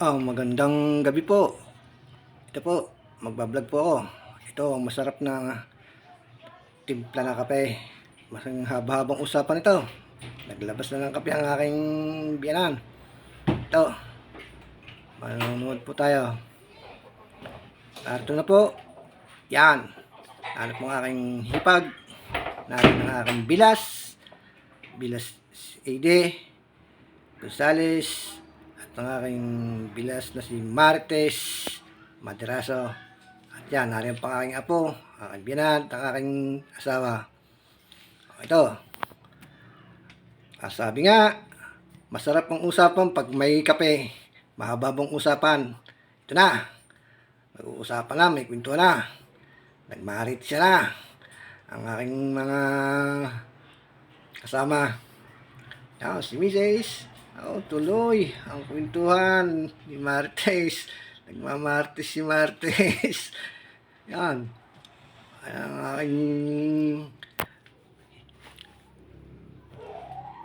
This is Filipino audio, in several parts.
Magandang gabi po. Ito po, magbablog po ako. Ito, ang masarap na timpla na kape. Masang haba-habang usapan ito. Naglabas na ng kape ang aking biyanan. Ito, manonood po tayo. Narito na po. Yan. Hanap mo ang aking hipag. Narito ang aking bilas. Bilas AD. Gonzales. At ang aking bilas na si Martes Maderaso. At yan, nariyan pa ang aking apo, aking biyanan, at ang aking asawa. Ito, sabi nga, masarap ang usapan pag may kape. Mahababang usapan. Ito na, mag-uusapan na, may kwento na. Nagmarit siya na. Ang aking mga kasama. Yan, si Mrs. Tuloy ang kwentuhan ni Martes. Nagmamartes si Martes. Yan. Ang aking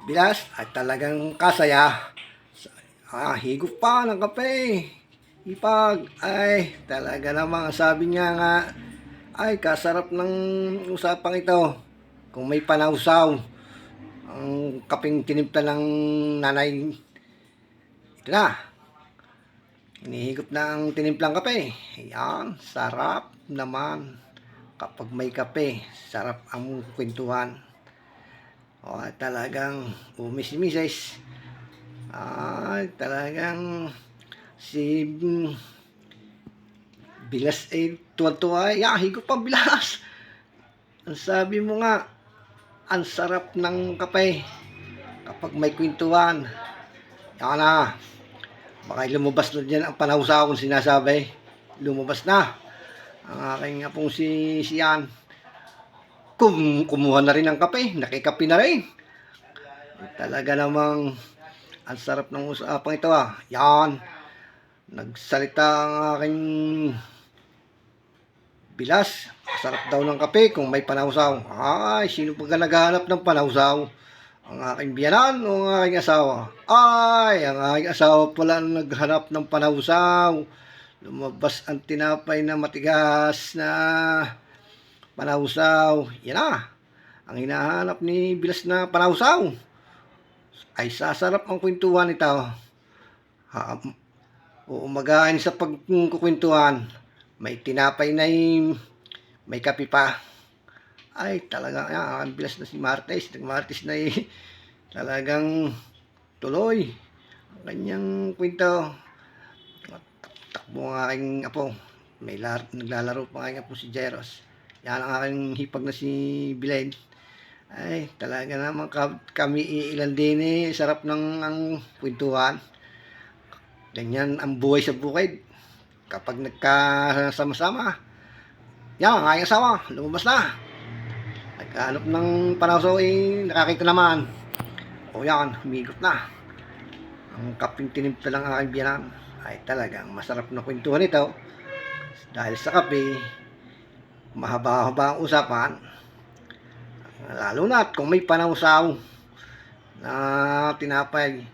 bilas at talagang kasaya. Higop pa ng kape. Ipag. Ay, talaga namang sabi niya nga, ay, kasarap ng usapang ito. Kung may panausaw, ang kapeng tinimpla ng nanay. Ito na. Hinihigop na ang tinimplang kape. Ayan, sarap naman. Kapag may kape, sarap ang kwentuhan. Talagang umisi-misis. Talagang si bilas tuwa-tuwa. Higop pa bilas. Ang sabi mo nga, ang sarap ng kape kapag may kwentuhan. Yan na. Baka lumabas na dyan ang panausaw kung sinasabi. Lumabas na. Ang aking apong si Sian. Kumuha na rin ng kape. Nakikape na rin. Talaga namang ang sarap ng usapang ito Yan. Nagsalita ang aking bilas. Sarap daw ng kape kung may panausaw. Ay, sino pa naghahanap ng panausaw? Ang aking biyanan o ang aking asawa? Ay, ang aking asawa pala naghanap ng panausaw. Lumabas ang tinapay na matigas na panausaw. Yan na. Ang hinahanap ni bilas na panausaw. Ay, sasarap ang kwentuhan ito. Umagain sa pagkukwentuhan. May tinapay na may kape pa. Ay, talaga, ang bilas na si Martes. Nag-Martes na talagang tuloy ang kanyang kwento. Takbo ang aking apo. Naglalaro pa ang aking apo si Jeros. Yan ang aking hipag na si Bilen. Ay, talaga naman kami ilan din sarap ng ang kwentuhan. Ganyan ang buhay sa bukid. Kapag nagkasama-sama. Yan, ang aking asawa. Lumabas na. Nagkahanap ng panausaw nakakita naman. Yan, humigot na. Ang kaping tinimpla ng aking biyanan ay talagang masarap na kwentuhan ito. Dahil sa kape, mahaba-haba ang usapan. Lalo na kung may panausaw na tinapay.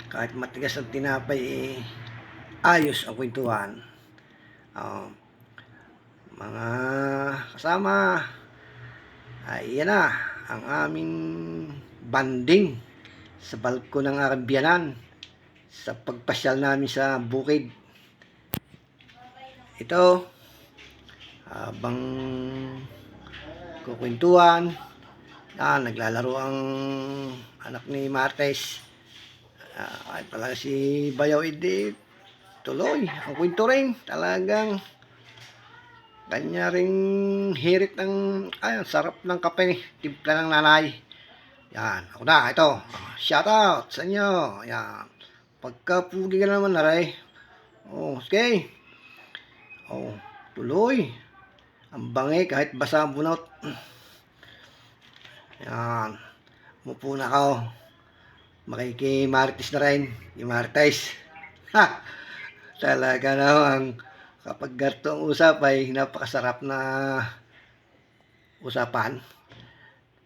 Kahit matigas ang tinapay, ayos ang kwentuhan. Mga kasama, ay yan na ang aming banding sa balkon ng aking biyanan sa pagpasyal namin sa bukid. Ito, habang kukwentuhan, naglalaro ang anak ni Martes. Kahit pala si Bayaw tuloy ang kwento rin. Talagang kanya ring hirit ng ang sarap ng kape, timpla ng nanay. Yan, ako na, ito. Shout out sa inyo. Yan. Pagkapugi ka naman na rin. Okay. Tuloy. Ang bangi kahit basa ang bunot. Yan. Umupo na ako. Makikimartes na rin. Yung Martes. Talaga naman. Kapag ganito ang usap ay napakasarap na usapan.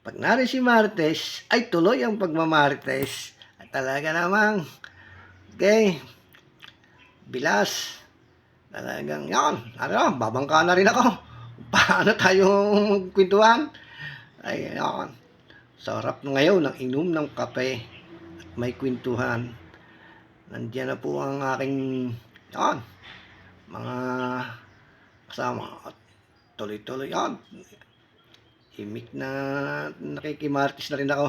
Pag nari si Martes, ay tuloy ang pagmamartes. At talaga namang, okay, bilas. Talagang yan, ano, babangka na rin ako. Paano tayo magkwentuhan? Ay, yan. Sarap ngayon ng inom ng kape at may kwentuhan. Nandiyan na po ang aking yan, mga kasama at tuloy-tuloy yan. Himik na nakikimartis na rin ako.